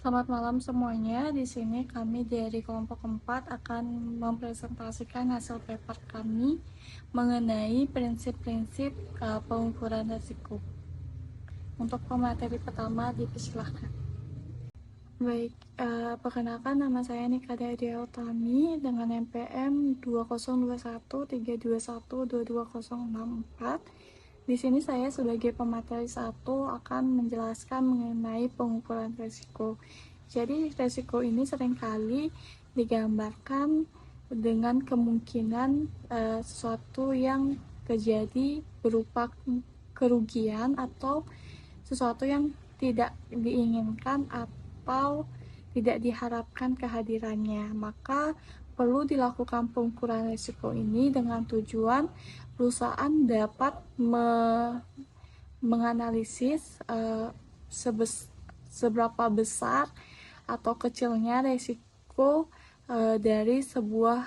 Selamat malam semuanya. Di sini kami dari kelompok 4 akan mempresentasikan hasil paper kami mengenai prinsip-prinsip pengukuran risiko. Untuk pemateri pertama dipersilahkan. Baik, perkenalkan nama saya Nika Dia Utami dengan NPM 202132122064. Di sini saya sebagai pemateri 1 akan menjelaskan mengenai pengukuran risiko. Jadi risiko ini seringkali digambarkan dengan kemungkinan sesuatu yang terjadi berupa kerugian atau sesuatu yang tidak diinginkan atau tidak diharapkan kehadirannya. Maka perlu dilakukan pengukuran risiko ini dengan tujuan perusahaan dapat menganalisis seberapa besar atau kecilnya risiko dari sebuah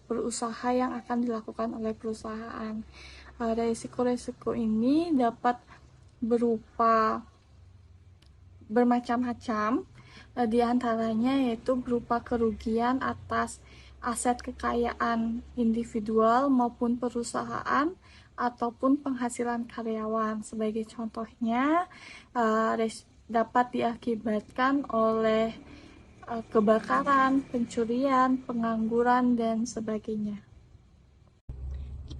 perusahaan yang akan dilakukan oleh perusahaan. Risiko-risiko ini dapat berupa bermacam-macam, di antaranya yaitu berupa kerugian atas aset kekayaan individual maupun perusahaan ataupun penghasilan karyawan. Sebagai contohnya, dapat diakibatkan oleh kebakaran, pencurian, pengangguran, dan sebagainya.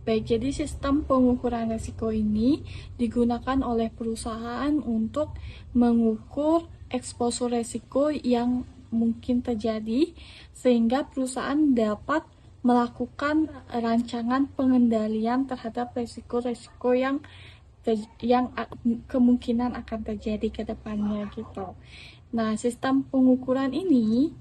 Baik, jadi sistem pengukuran risiko ini digunakan oleh perusahaan untuk mengukur eksposur risiko yang mungkin terjadi, sehingga perusahaan dapat melakukan rancangan pengendalian terhadap risiko-risiko yang kemungkinan akan terjadi ke depannya gitu. Nah, sistem pengukuran ini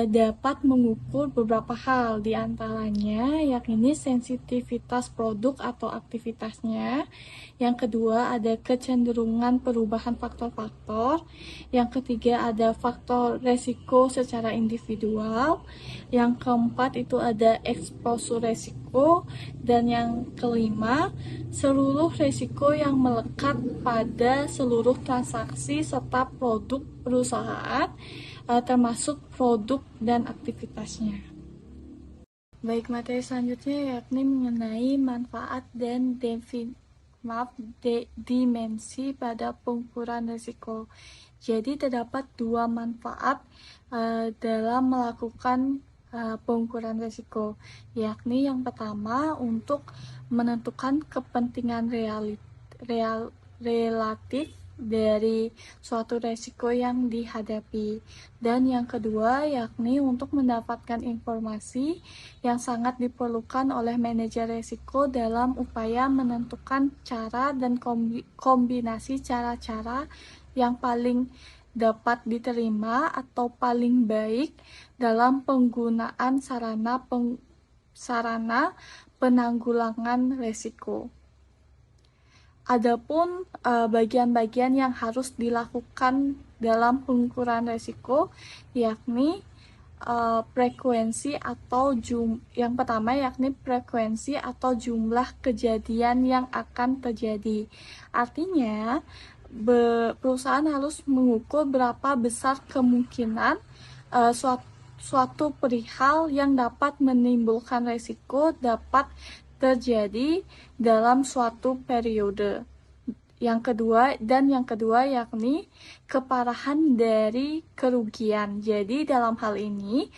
dapat mengukur beberapa hal, diantaranya yakni sensitivitas produk atau aktivitasnya. Yang kedua ada kecenderungan perubahan faktor-faktor. Yang ketiga ada faktor resiko secara individual. Yang keempat itu ada eksposur resiko. Dan yang kelima, seluruh resiko yang melekat pada seluruh transaksi serta produk perusahaan, termasuk produk dan aktivitasnya. Baik, materi selanjutnya yakni mengenai manfaat dan dimensi pada pengukuran risiko. Jadi terdapat dua manfaat dalam melakukan pengukuran risiko, yakni yang pertama untuk menentukan kepentingan relatif dari suatu resiko yang dihadapi, dan yang kedua yakni untuk mendapatkan informasi yang sangat diperlukan oleh manajer risiko dalam upaya menentukan cara dan kombinasi cara-cara yang paling dapat diterima atau paling baik dalam penggunaan sarana penanggulangan risiko. Adapun bagian-bagian yang harus dilakukan dalam pengukuran risiko yakni frekuensi atau yang pertama yakni frekuensi atau jumlah kejadian yang akan terjadi. Artinya perusahaan harus mengukur berapa besar kemungkinan suatu perihal yang dapat menimbulkan risiko dapat terjadi dalam suatu periode. Yang kedua yakni keparahan dari kerugian. Jadi dalam hal ini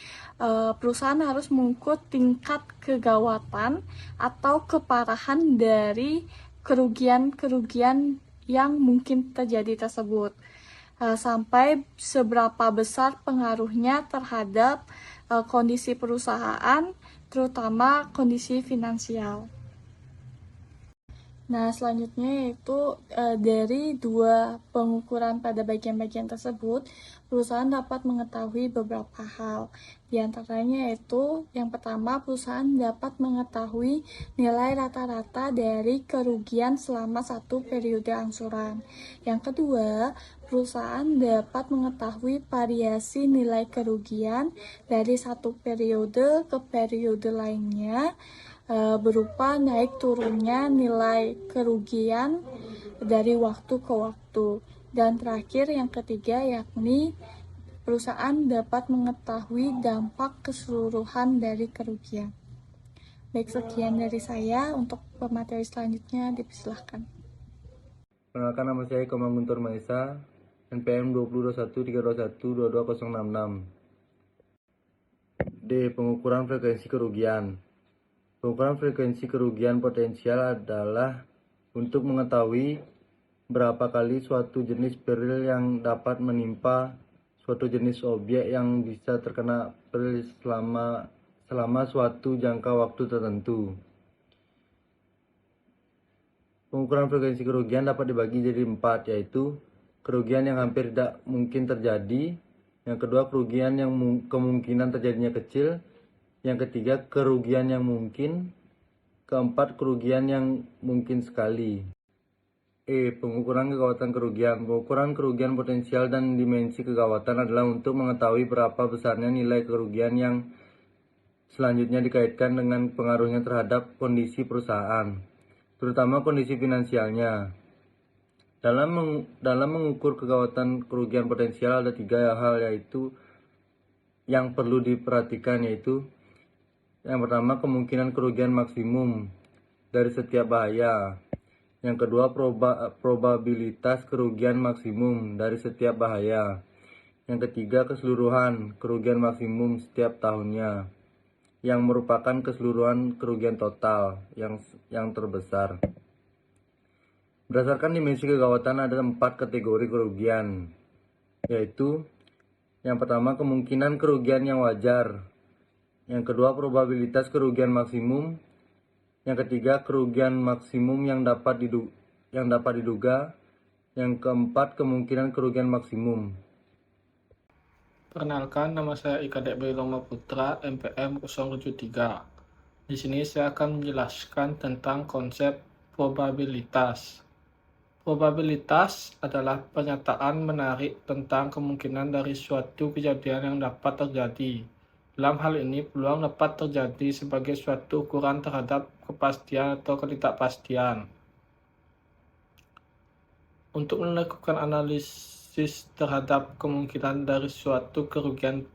perusahaan harus mengukur tingkat kegawatan atau keparahan dari kerugian yang mungkin terjadi tersebut, sampai seberapa besar pengaruhnya terhadap kondisi perusahaan, terutama kondisi finansial. Nah, selanjutnya yaitu dari dua pengukuran pada bagian-bagian tersebut, perusahaan dapat mengetahui beberapa hal. Di antaranya yaitu yang pertama, perusahaan dapat mengetahui nilai rata-rata dari kerugian selama satu periode angsuran. Yang kedua, perusahaan dapat mengetahui variasi nilai kerugian dari satu periode ke periode lainnya, berupa naik turunnya nilai kerugian dari waktu ke waktu. Dan terakhir yang ketiga yakni perusahaan dapat mengetahui dampak keseluruhan dari kerugian. Baik, sekian dari saya. Untuk pemateri selanjutnya dipersilahkan. Perkenalkan, nama saya Komang Guntur Maesa, NPM 202132122066. D. Pengukuran frekuensi kerugian. Pengukuran frekuensi kerugian potensial adalah untuk mengetahui berapa kali suatu jenis peril yang dapat menimpa suatu jenis objek yang bisa terkena peril selama suatu jangka waktu tertentu. Pengukuran frekuensi kerugian dapat dibagi jadi 4, yaitu kerugian yang hampir tidak mungkin terjadi, yang kedua kerugian yang kemungkinan terjadinya kecil, yang ketiga kerugian yang mungkin, keempat kerugian yang mungkin sekali. Pengukuran kegawatan kerugian. Pengukuran kerugian potensial dan dimensi kegawatan adalah untuk mengetahui berapa besarnya nilai kerugian yang selanjutnya dikaitkan dengan pengaruhnya terhadap kondisi perusahaan, terutama kondisi finansialnya. Dalam mengukur kegawatan kerugian potensial ada 3 hal yaitu yang perlu diperhatikan, yaitu yang pertama kemungkinan kerugian maksimum dari setiap bahaya. Yang kedua probabilitas kerugian maksimum dari setiap bahaya. Yang ketiga keseluruhan kerugian maksimum setiap tahunnya, yang merupakan keseluruhan kerugian total yang terbesar. Berdasarkan dimensi kegawatan ada 4 kategori kerugian, yaitu yang pertama kemungkinan kerugian yang wajar, yang kedua probabilitas kerugian maksimum, yang ketiga kerugian maksimum yang dapat diduga, yang keempat kemungkinan kerugian maksimum. Perkenalkan, nama saya Ika Dek Loma Putra, NPM 073. Di sini saya akan menjelaskan tentang konsep probabilitas. Probabilitas adalah pernyataan menarik tentang kemungkinan dari suatu kejadian yang dapat terjadi. Dalam hal ini, peluang dapat terjadi sebagai suatu ukuran terhadap kepastian atau ketidakpastian. Untuk melakukan analisis terhadap kemungkinan dari suatu kerugian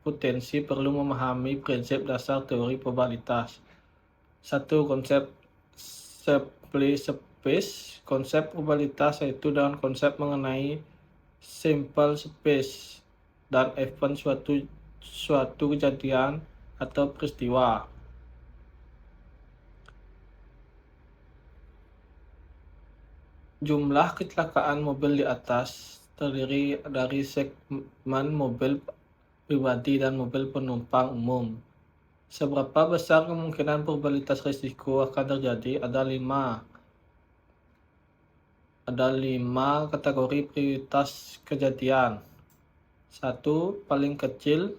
potensi perlu memahami prinsip dasar teori probabilitas. 1. Konsep sample space. Konsep probabilitas yaitu dengan konsep mengenai sample space dan event suatu kejadian atau peristiwa. Jumlah kecelakaan mobil di atas terdiri dari segmen mobil pribadi dan mobil penumpang umum. Seberapa besar kemungkinan probabilitas risiko akan terjadi? Ada 5 kategori prioritas kejadian. 1. Paling kecil.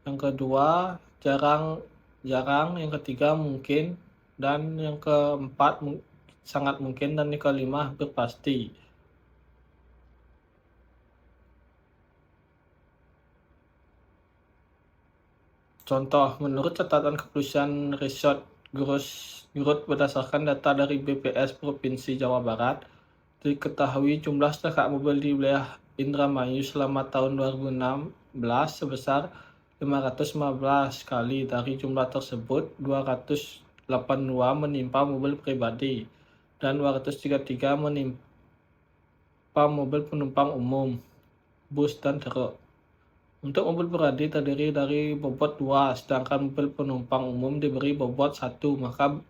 Yang kedua, jarang. Yang ketiga, mungkin. Dan yang keempat, sangat mungkin. Dan yang kelima, hampir pasti. Contoh, menurut catatan kepolisian Resort Garut berdasarkan data dari BPS Provinsi Jawa Barat, diketahui jumlah kecelakaan mobil di wilayah Indramayu selama tahun 2016 sebesar 515 kali. Dari jumlah tersebut, 282 menimpa mobil pribadi dan 233 menimpa mobil penumpang umum, bus dan truk. Untuk mobil pribadi terdiri dari bobot 2, sedangkan mobil penumpang umum diberi bobot 1. Maka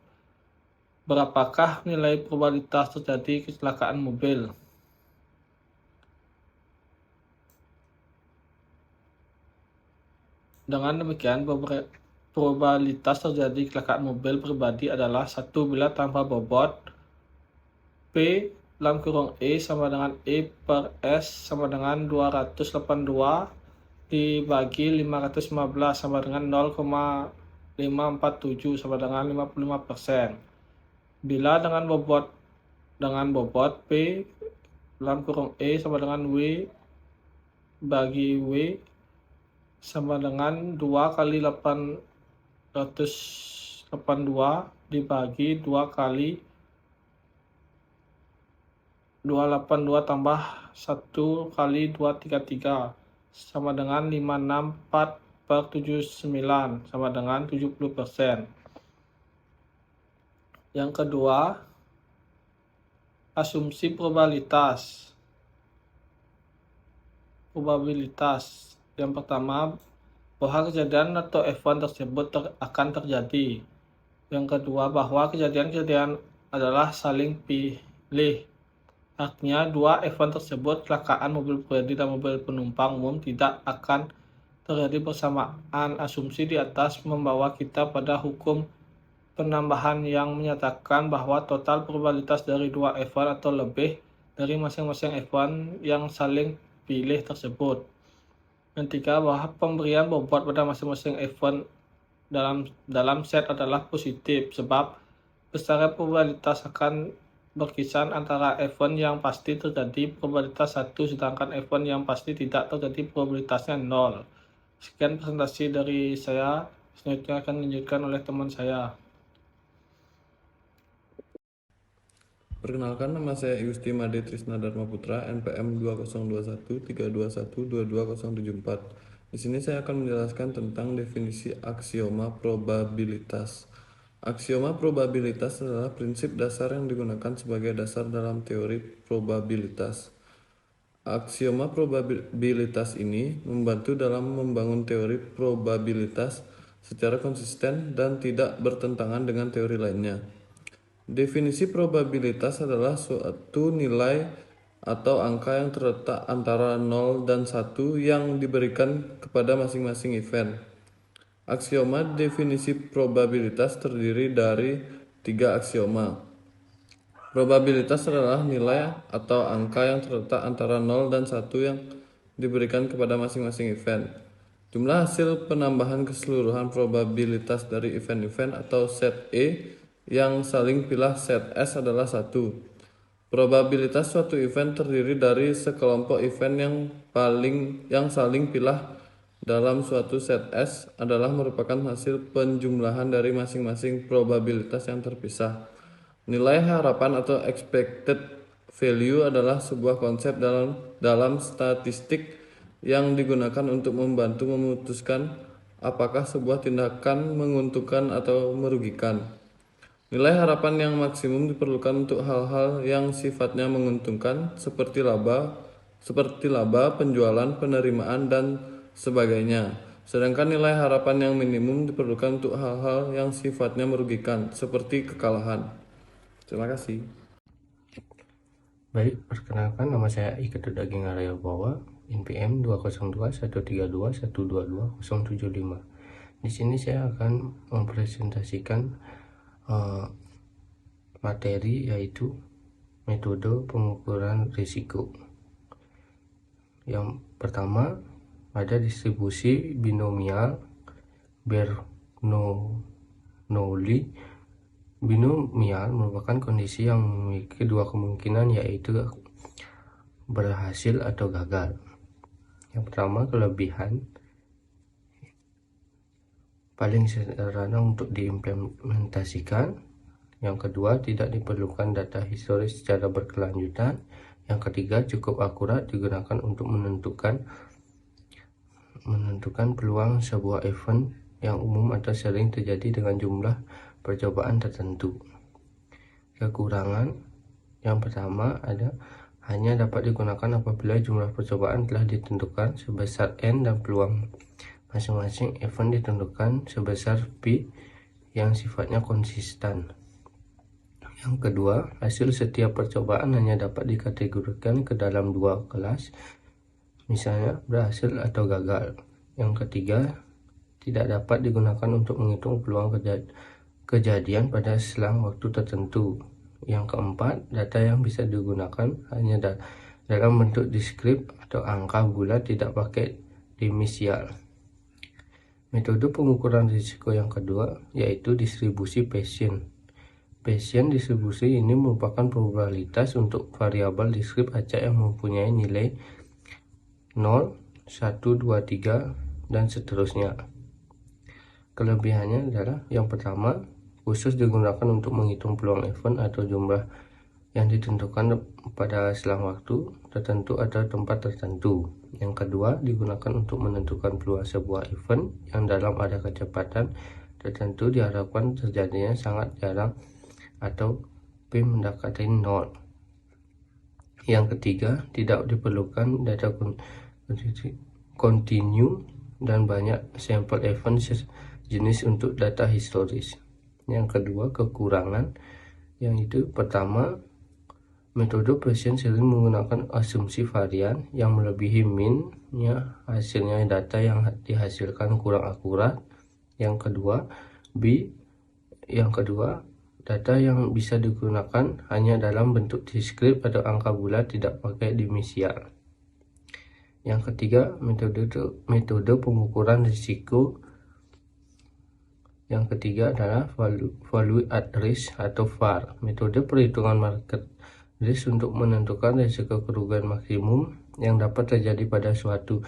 berapakah nilai probabilitas terjadi kecelakaan mobil? Dengan demikian, probabilitas terjadi kecelakaan mobil pribadi adalah 1 bila tanpa bobot, P(E) sama dengan E per S sama dengan 282 dibagi 515 sama dengan 0,547 sama dengan 55%. Bila dengan bobot P(E) sama dengan W bagi W sama dengan 2 kali 882 dibagi 2 kali 282 tambah 1 kali 233 sama dengan 564/79 sama dengan 70%. Yang kedua, asumsi probabilitas. Yang pertama, bahwa kejadian atau event tersebut akan terjadi. Yang kedua, bahwa kejadian-kejadian adalah saling pilih. Artinya, dua event tersebut, kecelakaan mobil pribadi dan mobil penumpang umum, tidak akan terjadi bersamaan. Asumsi di atas membawa kita pada hukum penambahan yang menyatakan bahwa total probabilitas dari dua event atau lebih dari masing-masing event yang saling pilih tersebut. Yang ketiga, bahwa pemberian bobot pada masing-masing event dalam set adalah positif, sebab besaran probabilitas akan berkisar antara event yang pasti terjadi probabilitas 1, sedangkan event yang pasti tidak terjadi probabilitasnya 0. Sekian presentasi dari saya, selanjutnya akan dilanjutkan oleh teman saya. Perkenalkan, nama saya Igusti Made Trisna Dharma Putra, NPM 20213221222074. Di sini saya akan menjelaskan tentang definisi aksioma probabilitas. Aksioma probabilitas adalah prinsip dasar yang digunakan sebagai dasar dalam teori probabilitas. Aksioma probabilitas ini membantu dalam membangun teori probabilitas secara konsisten dan tidak bertentangan dengan teori lainnya. Definisi probabilitas adalah suatu nilai atau angka yang terletak antara 0 dan 1 yang diberikan kepada masing-masing event. Aksioma definisi probabilitas terdiri dari 3 aksioma. Probabilitas adalah nilai atau angka yang terletak antara 0 dan 1 yang diberikan kepada masing-masing event. Jumlah hasil penambahan keseluruhan probabilitas dari event-event atau set E yang saling pilih set S adalah 1. Probabilitas suatu event terdiri dari sekelompok event yang saling pilih dalam suatu set S adalah merupakan hasil penjumlahan dari masing-masing probabilitas yang terpisah. Nilai harapan atau expected value adalah sebuah konsep dalam statistik yang digunakan untuk membantu memutuskan apakah sebuah tindakan menguntungkan atau merugikan. Nilai harapan yang maksimum diperlukan untuk hal-hal yang sifatnya menguntungkan seperti laba, penjualan, penerimaan, dan sebagainya. Sedangkan nilai harapan yang minimum diperlukan untuk hal-hal yang sifatnya merugikan seperti kekalahan. Terima kasih. Baik, perkenalkan, nama saya Iketut Ageng Arya Bawa, NPM 2021221222075. Di sini saya akan mempresentasikan materi, yaitu metode pengukuran risiko. Yang pertama ada distribusi binomial Bernoulli. Binomial merupakan kondisi yang memiliki dua kemungkinan, yaitu berhasil atau gagal. Yang pertama, kelebihan paling sederhana untuk diimplementasikan. Yang kedua, tidak diperlukan data historis secara berkelanjutan. Yang ketiga, cukup akurat, digunakan untuk menentukan peluang sebuah event yang umum atau sering terjadi dengan jumlah percobaan tertentu. Kekurangan yang pertama hanya dapat digunakan apabila jumlah percobaan telah ditentukan sebesar N dan peluang masing-masing event ditentukan sebesar P yang sifatnya konsisten. Yang kedua, hasil setiap percobaan hanya dapat dikategorikan ke dalam dua kelas, misalnya berhasil atau gagal. Yang ketiga, tidak dapat digunakan untuk menghitung peluang kejadian pada selang waktu tertentu. Yang keempat, data yang bisa digunakan hanya dalam bentuk diskrit atau angka bulat, tidak pakai dimisial. Metode pengukuran risiko yang kedua yaitu distribusi Bayesian. Bayesian distribusi ini merupakan probabilitas untuk variabel diskrit acak yang mempunyai nilai 0, 1, 2, 3, dan seterusnya. Kelebihannya adalah yang pertama, khusus digunakan untuk menghitung peluang event atau jumlah yang ditentukan pada selang waktu tertentu atau tempat tertentu. Yang kedua, digunakan untuk menentukan peluang sebuah event yang dalam ada kecepatan tertentu diharapkan terjadinya sangat jarang atau P mendekati 0. Yang ketiga, tidak diperlukan data kontinu dan banyak sampel event jenis untuk data historis. Yang kedua, kekurangan, yang itu pertama, metode Bayesian sering menggunakan asumsi varian yang melebihi min-nya, hasilnya data yang dihasilkan kurang akurat. Yang kedua, data yang bisa digunakan hanya dalam bentuk diskrip atau angka bulat, tidak pakai dimisial. Yang ketiga, metode pengukuran risiko. Yang ketiga adalah value at risk atau VAR, metode perhitungan market risk untuk menentukan risiko kerugian maksimum yang dapat terjadi pada suatu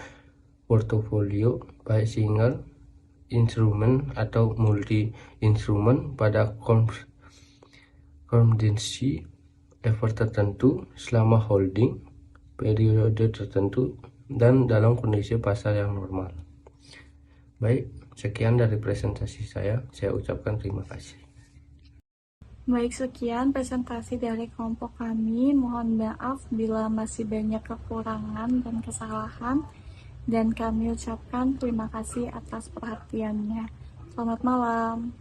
portofolio, baik single instrumen atau multi instrumen pada kondisi level tertentu, selama holding periode tertentu, dan dalam kondisi pasar yang normal. Baik, sekian dari presentasi saya ucapkan terima kasih. Baik, sekian presentasi dari kelompok kami. Mohon maaf bila masih banyak kekurangan dan kesalahan, dan kami ucapkan terima kasih atas perhatiannya. Selamat malam.